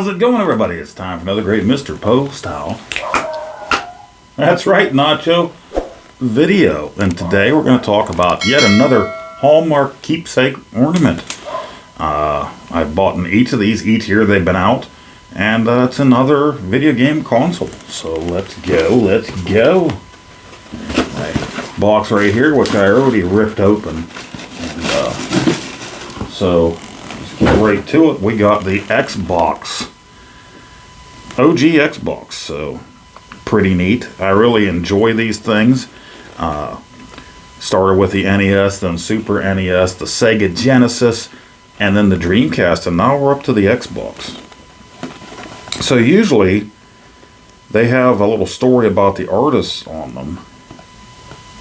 How's it going, everybody? It's time for another great Mr. Poestyle. That's right, Nacho. Video. And today we're going to talk about yet another Hallmark Keepsake Ornament. I've bought in each of these each year they've been out. And it's another video game console. So let's go. Right. Box right here, which I already ripped open. And, so let's get right to it. We got the Xbox. OG Xbox. So pretty neat. I really enjoy these things. Started with the NES, then Super NES, the Sega Genesis, and then the Dreamcast, and now we're up to the Xbox. So usually they have a little story about the artists on them,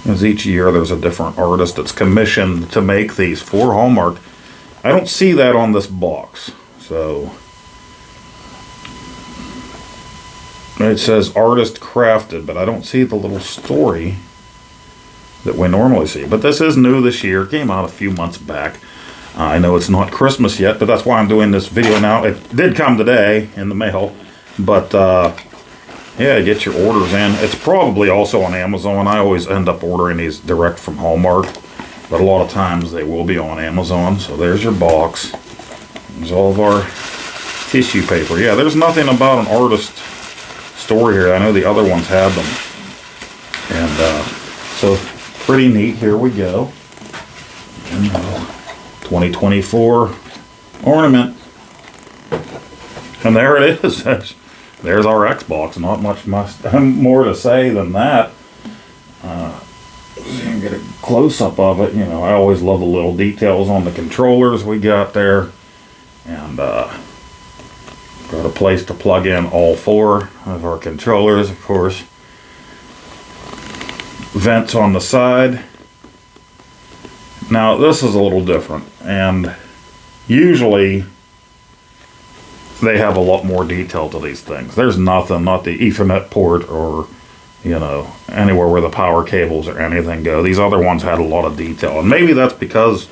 as each year there's a different artist that's commissioned to make these for Hallmark. I don't see that on this box. So it says artist crafted, but I don't see the little story that we normally see. But this is new this year. It came out a few months back. I know it's not Christmas yet, but that's why I'm doing this video now. It did come today in the mail, but yeah, get your orders in. It's probably also on Amazon. I always end up ordering these direct from Hallmark, but a lot of times they will be on Amazon. So there's your box. There's all of our tissue paper. Yeah, there's nothing about an artist story here. I know the other ones had them. And so pretty neat. Here we go. And, 2024 ornament. And there it is. There's our Xbox. Not much more to say than that. You can get a close-up of it. You know, I always love the little details on the controllers we got there. And got a place to plug in all four of our controllers, of course. Vents on the side. Now this is a little different, and usually they have a lot more detail to these things. There's nothing, not the Ethernet port or, you know, anywhere where the power cables or anything go. These other ones had a lot of detail, and maybe that's because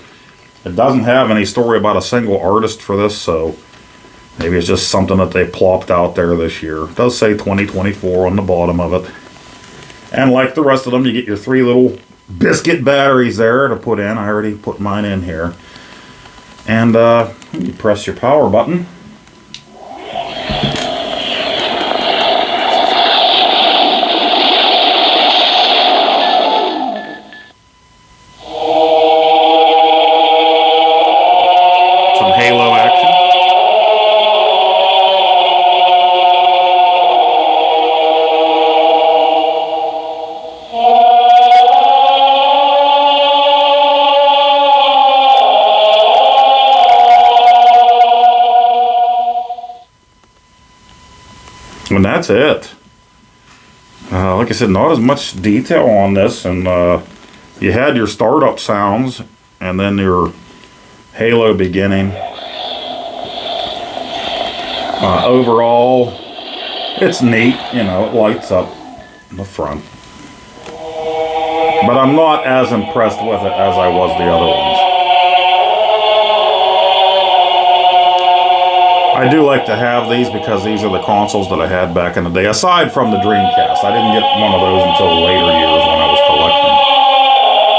it doesn't have any story about a single artist for this, so maybe it's just something that they plopped out there this year. It does say 2024 on the bottom of it. And like the rest of them, you get your three little biscuit batteries there to put in. I already put mine in here. And you press your power button. Some Halo action. And that's it. Like I said, not as much detail on this, and you had your startup sounds and then your Halo beginning. Overall, it's neat, you know, it lights up in the front. But I'm not as impressed with it as I was the other ones. I do like to have these because these are the consoles that I had back in the day, aside from the Dreamcast. I didn't get one of those until later years when I was collecting.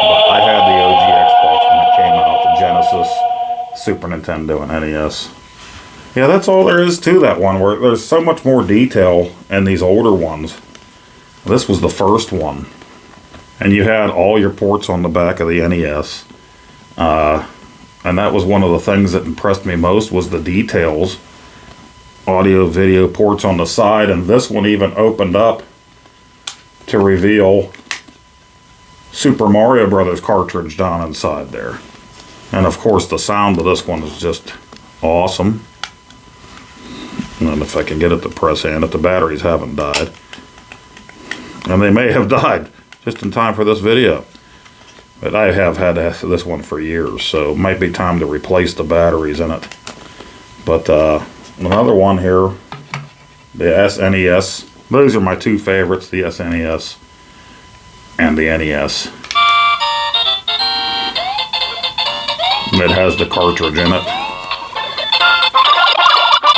But I had the OG Xbox when it came out, the Genesis, Super Nintendo, and NES. Yeah, that's all there is to that one, where there's so much more detail in these older ones. This was the first one. And you had all your ports on the back of the NES. And that was one of the things that impressed me most, was the details. Audio, video ports on the side, and this one even opened up to reveal Super Mario Brothers cartridge down inside there. And of course the sound of this one is just awesome. And if I can get it to press in, if the batteries haven't died. And they may have died just in time for this video. But I have had this one for years, so it might be time to replace the batteries in it. But another one here, the SNES. Those are my two favorites, the SNES and the NES. It has the cartridge in it.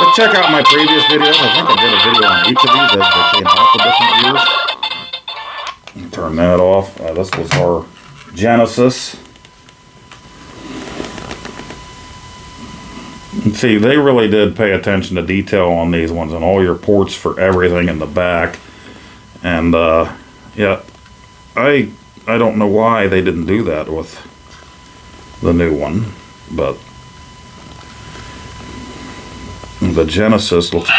But check out my previous videos. I think I did a video on each of these as they came out the different years. Turn that off. This was our Genesis. And see, they really did pay attention to detail on these ones and all your ports for everything in the back. And yeah, I don't know why they didn't do that with the new one, but the Genesis looks.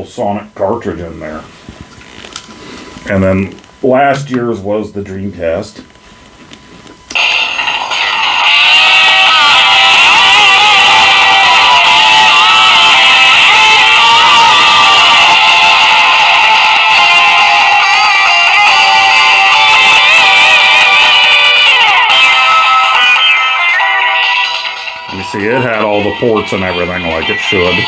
Sonic cartridge in there. And then last year's was the Dreamcast. You see, it had all the ports and everything like it should.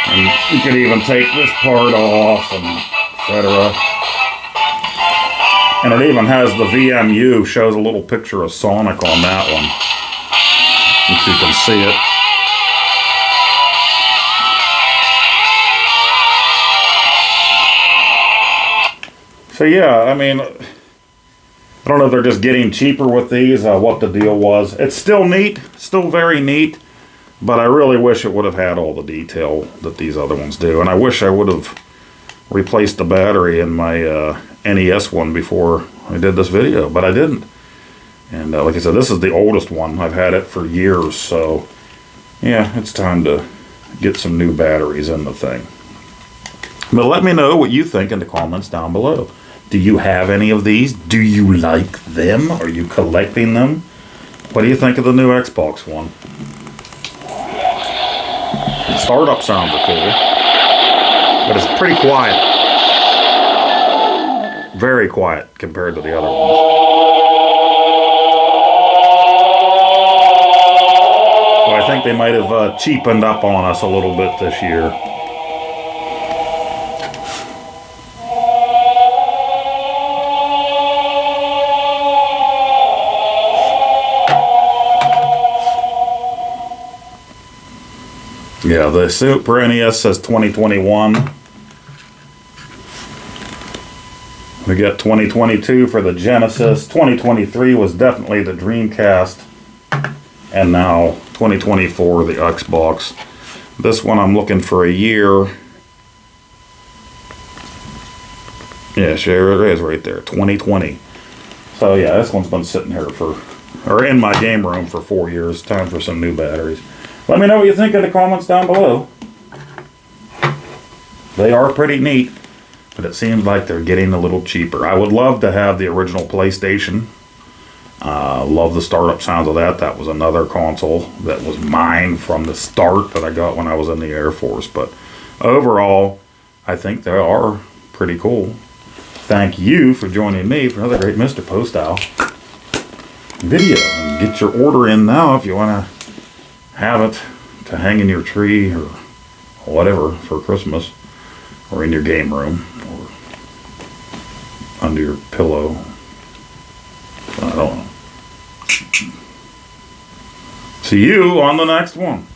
And you can even take this part off, and etc. And it even has the VMU, shows a little picture of Sonic on that one, if you can see it. So yeah, I mean, I don't know if they're just getting cheaper with these, what the deal was. It's still neat, still very neat. But I really wish it would have had all the detail that these other ones do. And I wish I would have replaced the battery in my NES one before I did this video. But I didn't. And like I said, this is the oldest one. I've had it for years. So, yeah, it's time to get some new batteries in the thing. But let me know what you think in the comments down below. Do you have any of these? Do you like them? Are you collecting them? What do you think of the new Xbox One? Startup sounds are cool, but it's pretty quiet. Very quiet compared to the other ones. So I think they might have cheapened up on us a little bit this year. Yeah, the Super NES says 2021. We got 2022 for the Genesis. 2023 was definitely the Dreamcast. And now 2024, the Xbox. This one I'm looking for a year. Yeah, sure it is right there, 2020. So yeah, this one's been sitting here or in my game room for 4 years. Time for some new batteries. Let me know what you think in the comments down below. They are pretty neat, but it seems like they're getting a little cheaper. I would love to have the original PlayStation. Love the startup sounds of that. That was another console that was mine from the start that I got when I was in the Air Force. But overall, I think they are pretty cool. Thank you for joining me for another great Mr. Poestyle video. And get your order in now if you want to have it to hang in your tree or whatever for Christmas, or in your game room, or under your pillow. I don't know. See you on the next one.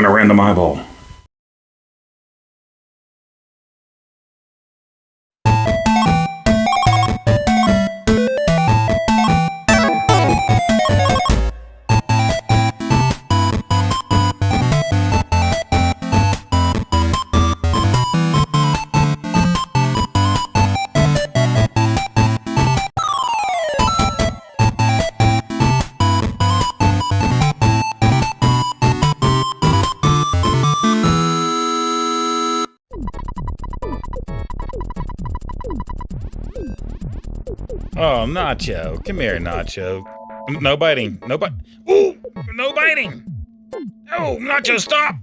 in a random eyeball. Oh, Nacho. Come here, Nacho. No biting. No bite. Ooh! No biting! Oh, Nacho, stop!